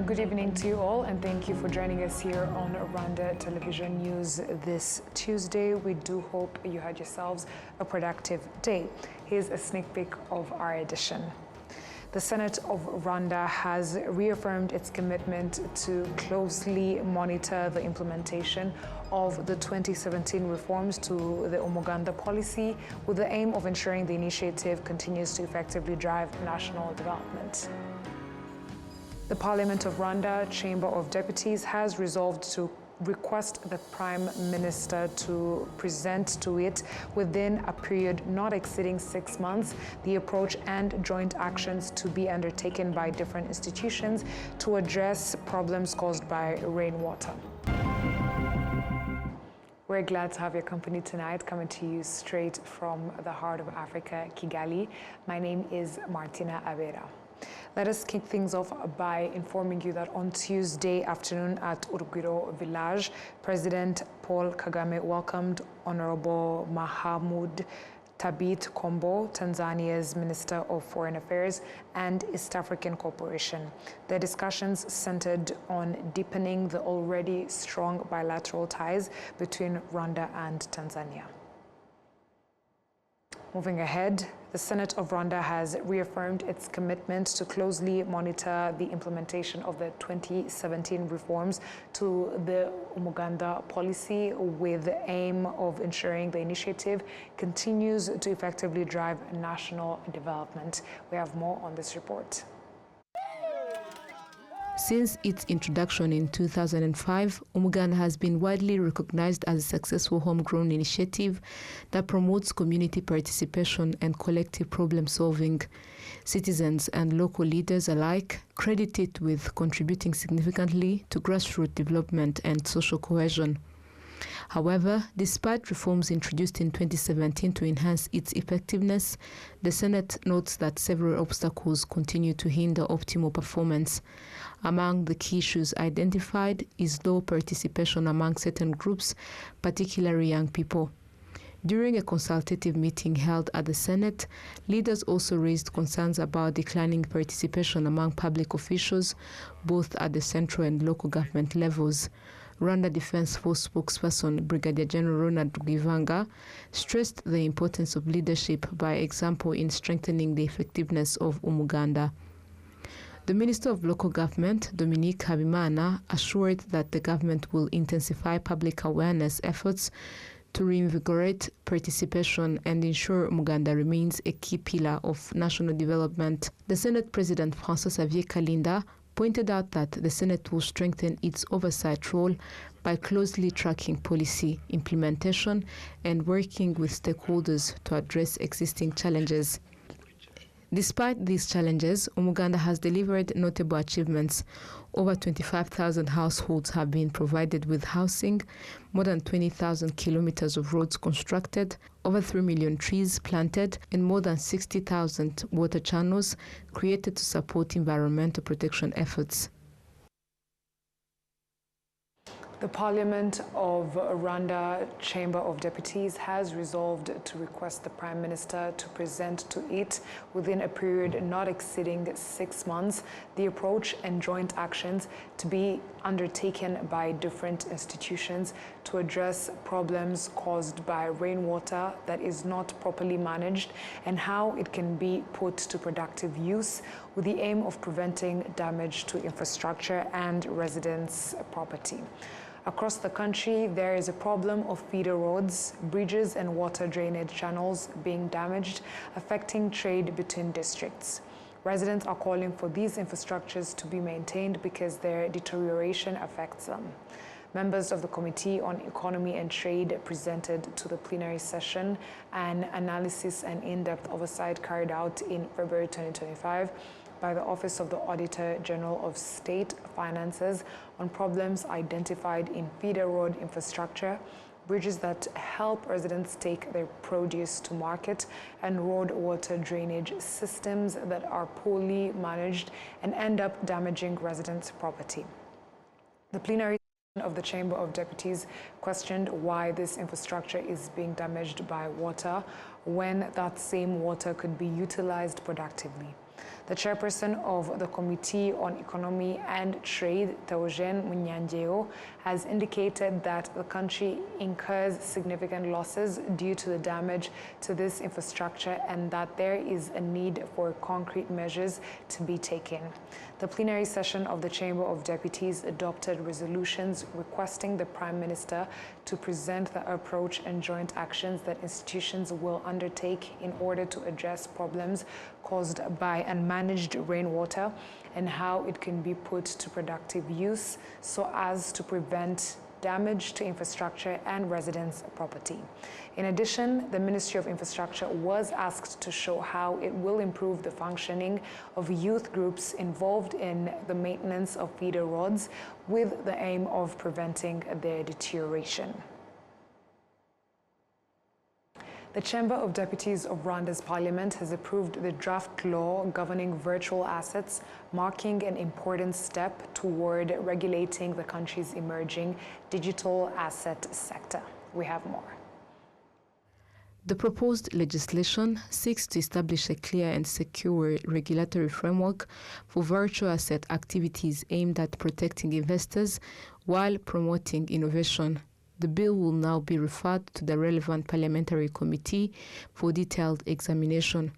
Good evening to you all, and thank you for joining us here on Rwanda Television News this Tuesday. We do hope you had yourselves a productive day. Here's a sneak peek of our edition. The Senate of Rwanda has reaffirmed its commitment to closely monitor the implementation of the 2017 reforms to the Umuganda policy with the aim of ensuring the initiative continues to effectively drive national development. The Parliament of Rwanda Chamber of Deputies has resolved to request the Prime Minister to present to it within a period not exceeding 6 months the approach and joint actions to be undertaken by different institutions to address problems caused by rainwater. We're glad to have your company tonight, coming to you straight from the heart of Africa, Kigali. My name is Martina Abera. Let us kick things off by informing you that on Tuesday afternoon at Urugwiro Village, President Paul Kagame welcomed Honorable Mahamud Thabit Kombo, Tanzania's Minister of Foreign Affairs and East African Cooperation. The discussions centered on deepening the already strong bilateral ties between Rwanda and Tanzania. Moving ahead, the Senate of Rwanda has reaffirmed its commitment to closely monitor the implementation of the 2017 reforms to the Umuganda policy with the aim of ensuring the initiative continues to effectively drive national development. We have more on this report. Since its introduction in 2005, Umuganda has been widely recognized as a successful homegrown initiative that promotes community participation and collective problem solving. Citizens and local leaders alike credit it with contributing significantly to grassroots development and social cohesion. However, despite reforms introduced in 2017 to enhance its effectiveness, the Senate notes that several obstacles continue to hinder optimal performance. Among the key issues identified is low participation among certain groups, particularly young people. During a consultative meeting held at the Senate, leaders also raised concerns about declining participation among public officials, both at the central and local government levels. Rwanda Defense Force spokesperson Brigadier General Ronald Rwivanga stressed the importance of leadership by example in strengthening the effectiveness of Umuganda. The Minister of Local Government, Dominique Habimana, assured that the government will intensify public awareness efforts to reinvigorate participation and ensure Umuganda remains a key pillar of national development. The Senate President François-Xavier Kalinda pointed out that the Senate will strengthen its oversight role by closely tracking policy implementation and working with stakeholders to address existing challenges. Despite these challenges, Umuganda has delivered notable achievements. Over 25,000 households have been provided with housing, more than 20,000 kilometers of roads constructed, over 3 million trees planted, and more than 60,000 water channels created to support environmental protection efforts. The Parliament of Rwanda Chamber of Deputies has resolved to request the Prime Minister to present to it within a period not exceeding 6 months the approach and joint actions to be undertaken by different institutions to address problems caused by rainwater that is not properly managed and how it can be put to productive use with the aim of preventing damage to infrastructure and residents' property. Across the country, there is a problem of feeder roads, bridges and water drainage channels being damaged, affecting trade between districts. Residents are calling for these infrastructures to be maintained because their deterioration affects them. Members of the Committee on Economy and Trade presented to the plenary session an analysis and in-depth oversight carried out in February 2025 by the Office of the Auditor General of State Finances on problems identified in feeder road infrastructure, bridges that help residents take their produce to market, and road water drainage systems that are poorly managed and end up damaging residents' property. The plenary of the Chamber of Deputies questioned why this infrastructure is being damaged by water when that same water could be utilized productively. The chairperson of the Committee on Economy and Trade, Theogene Munyanjeo, has indicated that the country incurs significant losses due to the damage to this infrastructure and that there is a need for concrete measures to be taken. The plenary session of the Chamber of Deputies adopted resolutions requesting the Prime Minister to present the approach and joint actions that institutions will undertake in order to address problems caused by unmanaged rainwater and how it can be put to productive use so as to prevent damage to infrastructure and residents' property. In addition, the Ministry of Infrastructure was asked to show how it will improve the functioning of youth groups involved in the maintenance of feeder roads with the aim of preventing their deterioration. The Chamber of Deputies of Rwanda's Parliament has approved the draft law governing virtual assets, marking an important step toward regulating the country's emerging digital asset sector. We have more. The proposed legislation seeks to establish a clear and secure regulatory framework for virtual asset activities aimed at protecting investors while promoting innovation. The bill will now be referred to the relevant parliamentary committee for detailed examination.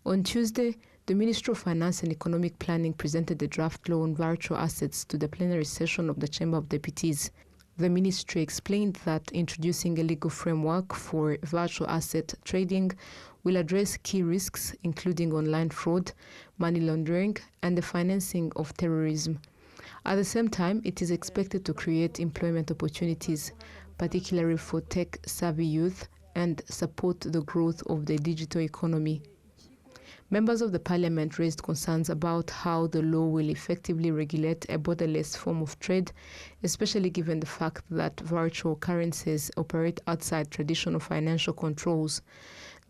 On Tuesday, the Ministry of Finance and Economic Planning presented the draft law on virtual assets to the plenary session of the Chamber of Deputies. The ministry explained that introducing a legal framework for virtual asset trading will address key risks, including online fraud, money laundering, and the financing of terrorism. At the same time, it is expected to create employment opportunities, particularly for tech-savvy youth, and support the growth of the digital economy. Members of the parliament raised concerns about how the law will effectively regulate a borderless form of trade, especially given the fact that virtual currencies operate outside traditional financial controls.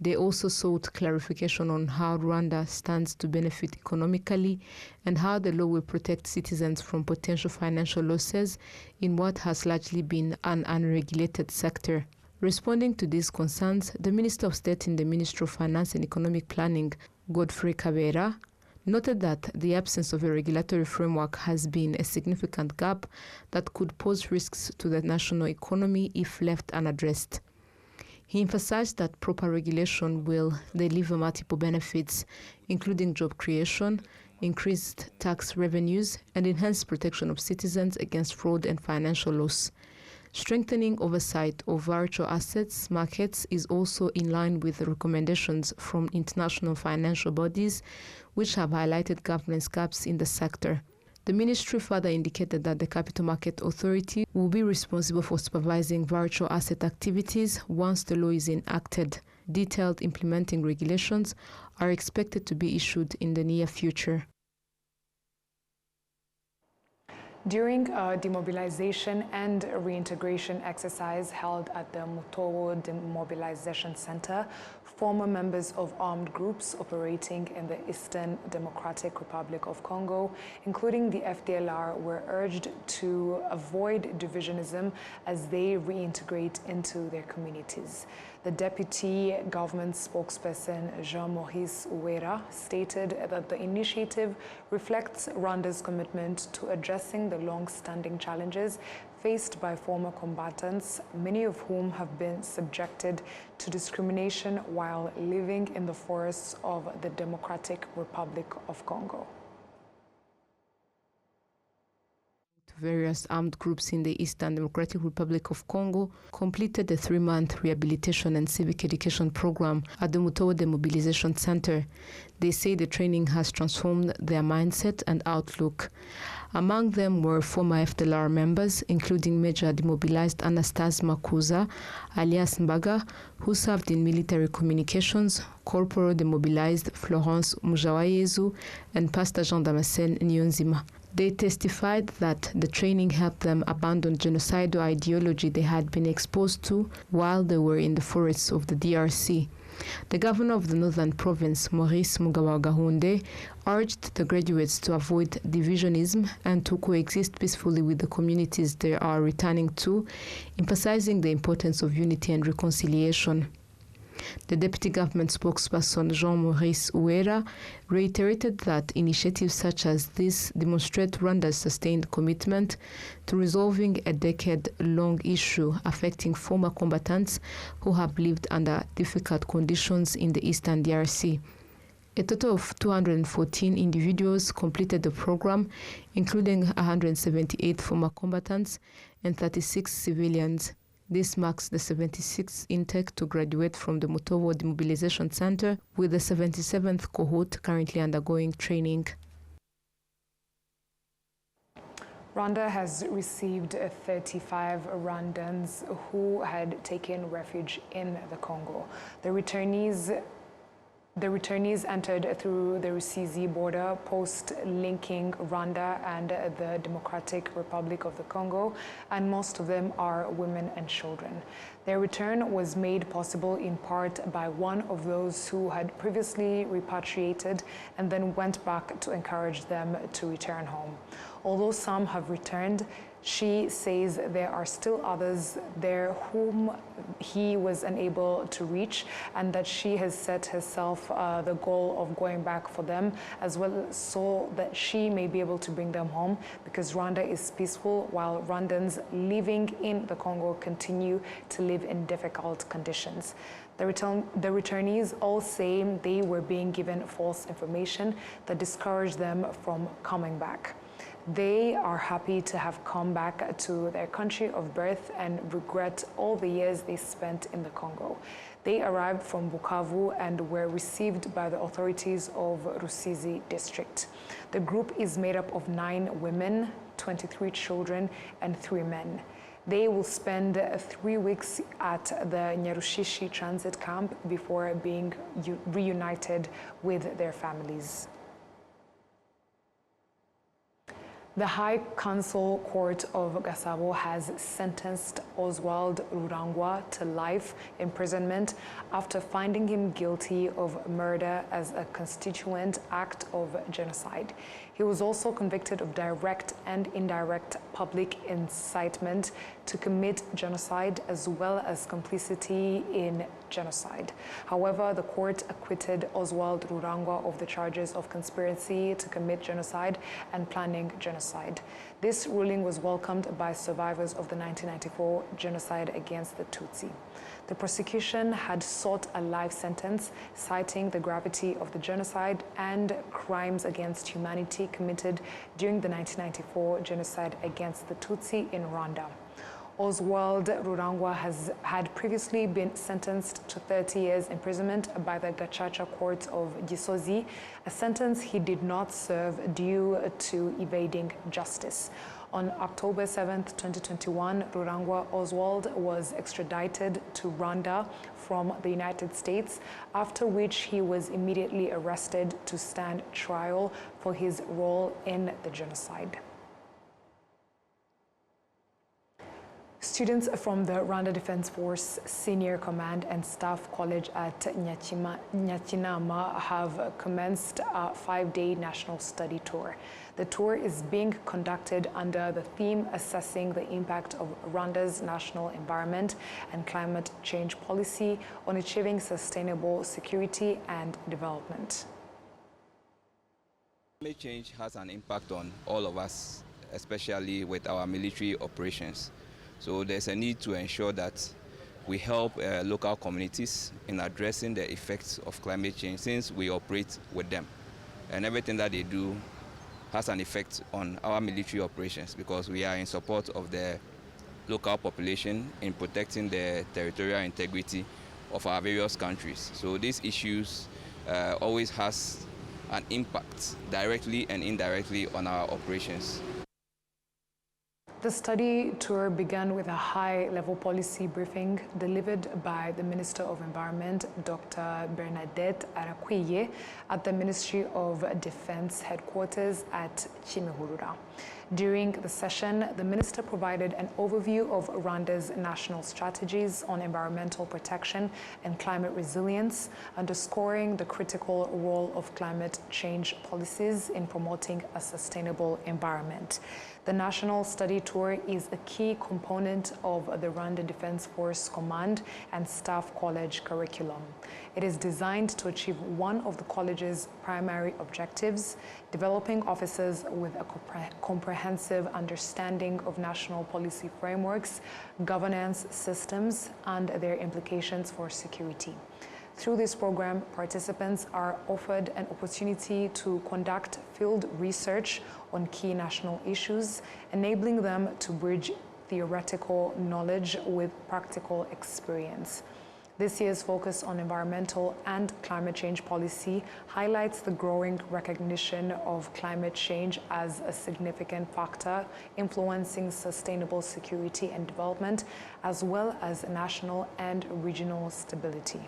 They also sought clarification on how Rwanda stands to benefit economically and how the law will protect citizens from potential financial losses in what has largely been an unregulated sector. Responding to these concerns, the Minister of State in the Ministry of Finance and Economic Planning, Godfrey Kabera, noted that the absence of a regulatory framework has been a significant gap that could pose risks to the national economy if left unaddressed. He emphasized that proper regulation will deliver multiple benefits, including job creation, increased tax revenues, and enhanced protection of citizens against fraud and financial loss. Strengthening oversight of virtual assets markets is also in line with the recommendations from international financial bodies, which have highlighted governance gaps in the sector. The ministry further indicated that the Capital Market Authority will be responsible for supervising virtual asset activities once the law is enacted. Detailed implementing regulations are expected to be issued in the near future. During a demobilization and reintegration exercise held at the Mutobo Demobilization Center, former members of armed groups operating in the Eastern Democratic Republic of Congo, including the FDLR, were urged to avoid divisionism as they reintegrate into their communities. The deputy government spokesperson, Jean-Maurice Uwera, stated that the initiative reflects Rwanda's commitment to addressing the long-standing challenges faced by former combatants, many of whom have been subjected to discrimination while living in the forests of the Democratic Republic of Congo. Various armed groups in the Eastern Democratic Republic of Congo completed a 3-month rehabilitation and civic education program at the Mutobo Demobilization Center. They say the training has transformed their mindset and outlook. Among them were former FDLR members, including Major Demobilized Anastase Makuza, alias Mbaga, who served in military communications, Corporal Demobilized Florence Mujawayezu, and Pastor Jean Damascene Nyonzima. They testified that the training helped them abandon genocidal ideology they had been exposed to while they were in the forests of the DRC. The governor of the northern province, Maurice Mugabagahunde, urged the graduates to avoid divisionism and to coexist peacefully with the communities they are returning to, emphasizing the importance of unity and reconciliation. The deputy government spokesperson Jean-Maurice Uwera reiterated that initiatives such as this demonstrate Rwanda's sustained commitment to resolving a decade-long issue affecting former combatants who have lived under difficult conditions in the eastern DRC. A total of 214 individuals completed the program, including 178 former combatants and 36 civilians. This marks the 76th intake to graduate from the Mutobo Demobilization Center, with the 77th cohort currently undergoing training. Rwanda has received 35 Rwandans who had taken refuge in the Congo. The returnees entered through the Rusizi border post linking Rwanda and the Democratic Republic of the Congo, and most of them are women and children. Their return was made possible in part by one of those who had previously repatriated and then went back to encourage them to return home. Although some have returned, she says there are still others there whom he was unable to reach, and that she has set herself the goal of going back for them as well, so that she may be able to bring them home, because Rwanda is peaceful while Rwandans living in the Congo continue to live in difficult conditions. The returnees all say they were being given false information that discouraged them from coming back. They are happy to have come back to their country of birth and regret all the years they spent in the Congo. They arrived from Bukavu and were received by the authorities of Rusizi district. The group is made up of 9 women, 23 children, and 3 men. They will spend 3 weeks at the Nyarushishi transit camp before being reunited with their families. The High Council Court of Gasabo has sentenced Oswald Rurangwa to life imprisonment after finding him guilty of murder as a constituent act of genocide. He was also convicted of direct and indirect public incitement to commit genocide as well as complicity in genocide. However, the court acquitted Oswald Rurangwa of the charges of conspiracy to commit genocide and planning genocide. This ruling was welcomed by survivors of the 1994 genocide against the Tutsi. The prosecution had sought a life sentence, citing the gravity of the genocide and crimes against humanity committed during the 1994 genocide against the Tutsi in Rwanda. Oswald Rurangwa had previously been sentenced to 30 years imprisonment by the Gacaca court of Gisozi, a sentence he did not serve due to evading justice. On October 7, 2021, Rurangwa Oswald was extradited to Rwanda from the United States, after which he was immediately arrested to stand trial for his role in the genocide. Students from the Rwanda Defense Force Senior Command and Staff College at Nyakinama have commenced a 5-day national study tour. The tour is being conducted under the theme assessing the impact of Rwanda's national environment and climate change policy on achieving sustainable security and development. Climate change has an impact on all of us, especially with our military operations. So there's a need to ensure that we help local communities in addressing the effects of climate change, since we operate with them. And everything that they do has an effect on our military operations, because we are in support of the local population in protecting the territorial integrity of our various countries. So these issues always has an impact directly and indirectly on our operations. The study tour began with a high-level policy briefing delivered by the Minister of Environment, Dr. Bernadette Arakwiye, at the Ministry of Defense headquarters at Kimihurura. During the session, the minister provided an overview of Rwanda's national strategies on environmental protection and climate resilience, underscoring the critical role of climate change policies in promoting a sustainable environment. The National Study Tour is a key component of the Rwanda Defense Force Command and Staff College curriculum. It is designed to achieve one of the college's primary objectives, developing officers with a comprehensive understanding of national policy frameworks, governance systems, and their implications for security. Through this program, participants are offered an opportunity to conduct field research on key national issues, enabling them to bridge theoretical knowledge with practical experience. This year's focus on environmental and climate change policy highlights the growing recognition of climate change as a significant factor influencing sustainable security and development, as well as national and regional stability.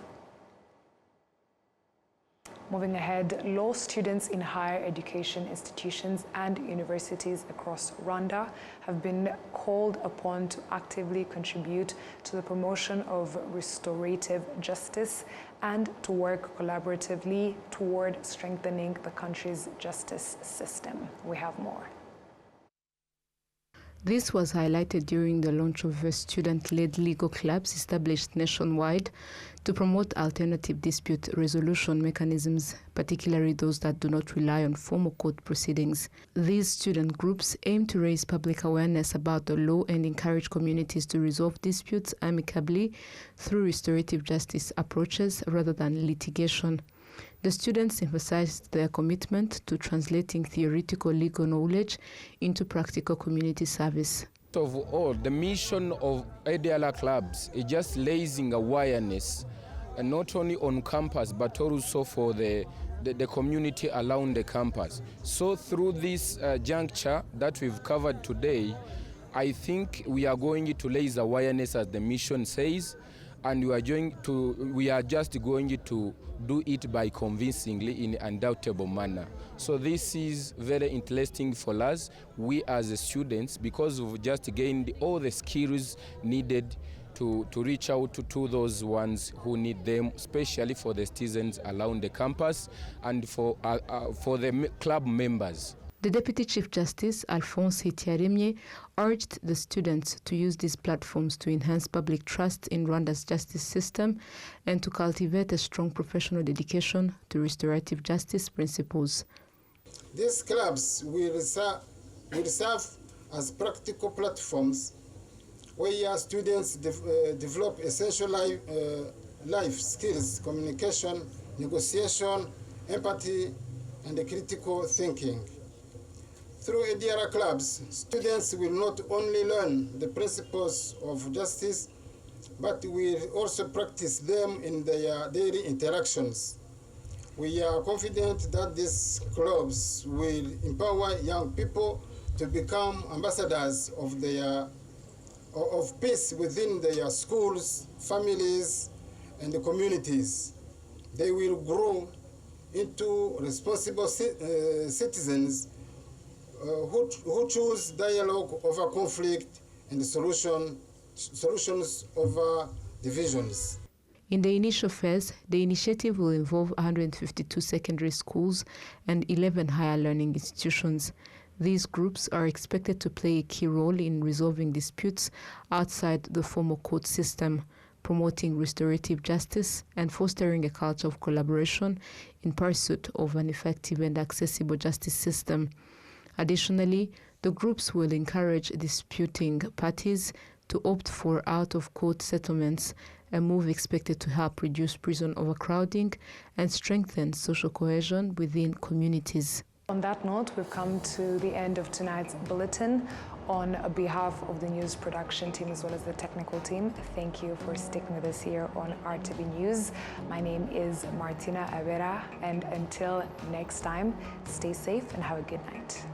Moving ahead, law students in higher education institutions and universities across Rwanda have been called upon to actively contribute to the promotion of restorative justice and to work collaboratively toward strengthening the country's justice system. We have more. This was highlighted during the launch of student-led legal clubs established nationwide to promote alternative dispute resolution mechanisms, particularly those that do not rely on formal court proceedings. These student groups aim to raise public awareness about the law and encourage communities to resolve disputes amicably through restorative justice approaches rather than litigation. The students emphasized their commitment to translating theoretical legal knowledge into practical community service. Of all, the mission of ADLR clubs is just raising awareness, and not only on campus, but also for the community around the campus. So through this juncture that we've covered today, I think we are going to raise awareness as the mission says, and we are just going to do it by convincingly in an undoubtable manner. So this is very interesting for us, we as students, because we've just gained all the skills needed to reach out to those ones who need them, especially for the citizens around the campus and for the club members. The Deputy Chief Justice, Alphonse Hitiaremye, urged the students to use these platforms to enhance public trust in Rwanda's justice system and to cultivate a strong professional dedication to restorative justice principles. These clubs will serve as practical platforms where students develop essential life skills, communication, negotiation, empathy, and critical thinking. Through ADLR clubs, students will not only learn the principles of justice, but will also practice them in their daily interactions. We are confident that these clubs will empower young people to become ambassadors of peace within their schools, families, and the communities. They will grow into responsible citizens who choose dialogue over conflict and solutions over divisions. In the initial phase, the initiative will involve 152 secondary schools and 11 higher learning institutions. These groups are expected to play a key role in resolving disputes outside the formal court system, promoting restorative justice and fostering a culture of collaboration in pursuit of an effective and accessible justice system. Additionally, the groups will encourage disputing parties to opt for out-of-court settlements, a move expected to help reduce prison overcrowding and strengthen social cohesion within communities. On that note, we've come to the end of tonight's bulletin. On behalf of the news production team as well as the technical team, thank you for sticking with us here on RTV News. My name is Martina Avera, and until next time, stay safe and have a good night.